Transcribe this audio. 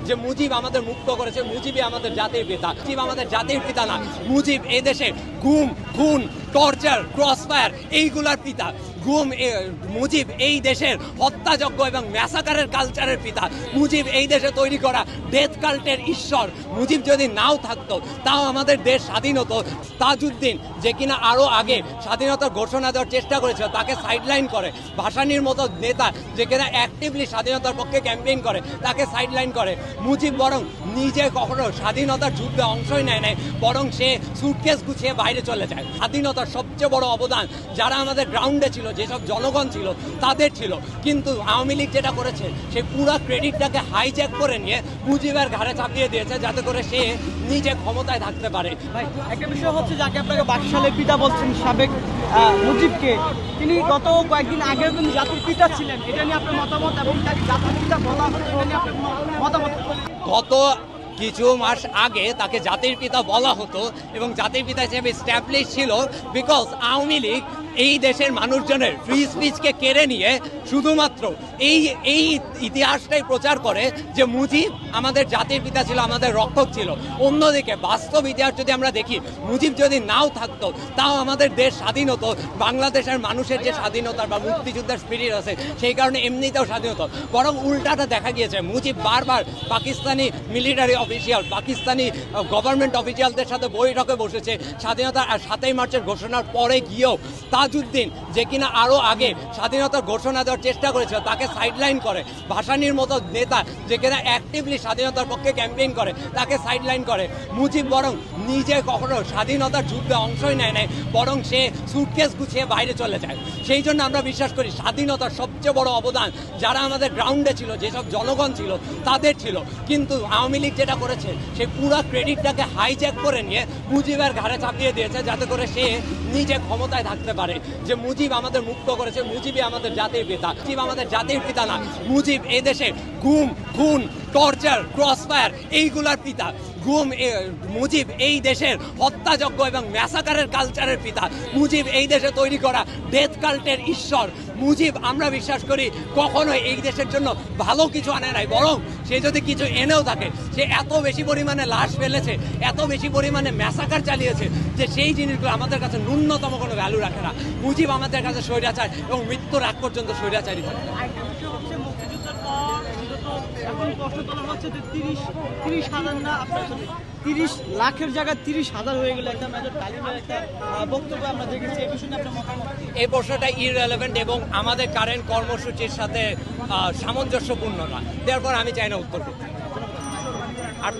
যে মুজিব আমাদের মুক্ত করেছে, মুজিবই আমাদের জাতির পিতা। মুজিব আমাদের জাতির পিতা না, মুজিব এই দেশে গুম, খুন, টর্চার, ক্রসফায়ার এইগুলার পিতা। মুজিব এই দেশের হত্যাযজ্ঞ এবং ম্যাসাকারের কালচারের পিতা। মুজিব এই দেশে তৈরি করা ডেথ কাল্টের ঈশ্বর। মুজিব যদি নাও থাকতো তাও আমাদের দেশ স্বাধীন হতো। তাজউদ্দিন, যে কিনা আরও আগে স্বাধীনতার ঘোষণা দেওয়ার চেষ্টা করেছিল, তাকে সাইডলাইন করে। ভাসানীর মতো নেতা, যে কিনা অ্যাক্টিভলি স্বাধীনতার পক্ষে ক্যাম্পেইন করে, তাকে সাইডলাইন করে। মুজিব বরং নিজে কখনো স্বাধীনতার যুদ্ধে অংশই নেয় নাই, বরং সে সুটকেস গুছিয়ে বাইরে চলে যায়। স্বাধীনতার সবচেয়ে বড় অবদান যারা আমাদের গ্রাউন্ডে ছিল, যেসব জনগণ ছিল, তাদের ছিল। কিন্তু আওয়ামী লীগ যেটা করেছে, সে পুরো ক্রেডিটটাকে হাইজ্যাক করে নিয়ে মুজিবের ঘাড়ে চাপিয়ে দিয়েছে, যাতে করে সে নিজে ক্ষমতায় থাকতে পারে। ভাই, একটা বিষয় হচ্ছে, যাকে আপনাকে বাকশালের পিতা বলছেন, সাবেক মুজিবকে, তিনি গত কয়েকদিন আগেও কিন্তু জাতির পিতা ছিলেন। এটা নিয়ে আপনার মতামত, এবং তাকে জাতির পিতা বলা হচ্ছে, এটা নিয়ে আপনার মতামত। গত কিছু মাস আগে তাকে জাতির পিতা বলা হতো এবং জাতির পিতা হিসেবে স্ট্যাবলিশ ছিল, বিকজ আওয়ামী লীগ এই দেশের মানুষজনের ফ্রি স্পিচকে কেড়ে নিয়ে শুধুমাত্র এই ইতিহাসটাই প্রচার করে যে মুজিব আমাদের জাতির পিতা ছিল, আমাদের রক্ষক ছিল। অন্যদিকে বাস্তব ইতিহাস যদি আমরা দেখি, মুজিব যদি নাও থাকতো তাও আমাদের দেশ স্বাধীন হতো। বাংলাদেশের মানুষের যে স্বাধীনতার বা মুক্তিযুদ্ধের স্পিরিট আছে, সেই কারণে এমনিতেও স্বাধীন হতো। বরং উল্টাটা দেখা গিয়েছে, মুজিব বারবার Pakistani military official, Pakistani government অফিসিয়ালদের সাথে বৈঠকে বসেছে। স্বাধীনতার 7ই মার্চের ঘোষণার পরে গিয়েও তাজউদ্দিন, যে কিনা আরও আগে স্বাধীনতার ঘোষণা দেওয়ার চেষ্টা করেছিল, তাকে সাইডলাইন করে। ভাসানীর মতো নেতা, যে কিনা অ্যাক্টিভলি স্বাধীনতার পক্ষে ক্যাম্পেইন করে, তাকে সাইডলাইন করে। মুজিব বরং নিজে কখনো স্বাধীনতার যুদ্ধে অংশই নেয় নাই, বরং সে সুটকেস গুছিয়ে বাইরে চলে যায়। সেই জন্য আমরা বিশ্বাস করি স্বাধীনতার সবচেয়ে বড় অবদান যারা আমাদের গ্রাউন্ডে ছিল, যেসব জনগণ ছিল, তাদের ছিল। কিন্তু আওয়ামী লীগ যেটা করেছে, সে পুরো ক্রেডিটটাকে হাইজ্যাক করে নিয়ে মুজিবের ঘাড়ে চাপিয়ে দিয়েছে, যাতে করে সে নিজে ক্ষমতায় থাকতে পারে। যে মুজিব আমাদের মুক্ত করেছে, মুজিবই আমাদের জাতির পিতা। মুজিব আমাদের জাতির পিতা না, মুজিব এই দেশে গুম, খুন, টর্চার, ক্রসফায়ার এইগুলার পিতা। মুজিব এই দেশের হত্যাযজ্ঞ এবং ম্যাসাকারের কালচারের পিতা। মুজিব এই দেশে তৈরি করা ডেথ কাল্টের ঈশ্বর। মুজিব, আমরা বিশ্বাস করি, কখনো এই দেশের জন্য ভালো কিছু আনে নাই, বরং সে যদি কিছু এনেও থাকে, সে এত বেশি পরিমাণে লাশ ফেলেছে, এত বেশি পরিমাণে ম্যাসাকার চালিয়েছে, যে সেই জিনিসগুলো আমাদের কাছে ন্যূনতম কোনো ভ্যালু রাখে না। মুজিব আমাদের কাছে স্বৈরাচার এবং মৃত্যুর আগ পর্যন্ত স্বৈরাচারী থাকে। এখন প্রশ্ন তোলা হচ্ছে যে 30,000 না, আপনার 30 লাখের জায়গায় 30,000 হয়ে গেলে একটা মেজর তালিমের একটা বক্তব্য আমরা দেখেছি। এই বিষয়ে আপনার মতামত? এই প্রশ্নটা ইররেলেভেন্ট এবং আমাদের কারেন্ট কর্মসূচির সাথে সামঞ্জস্যপূর্ণ না, দেওয়ার পর আমি চাই না উত্তর করতে। আর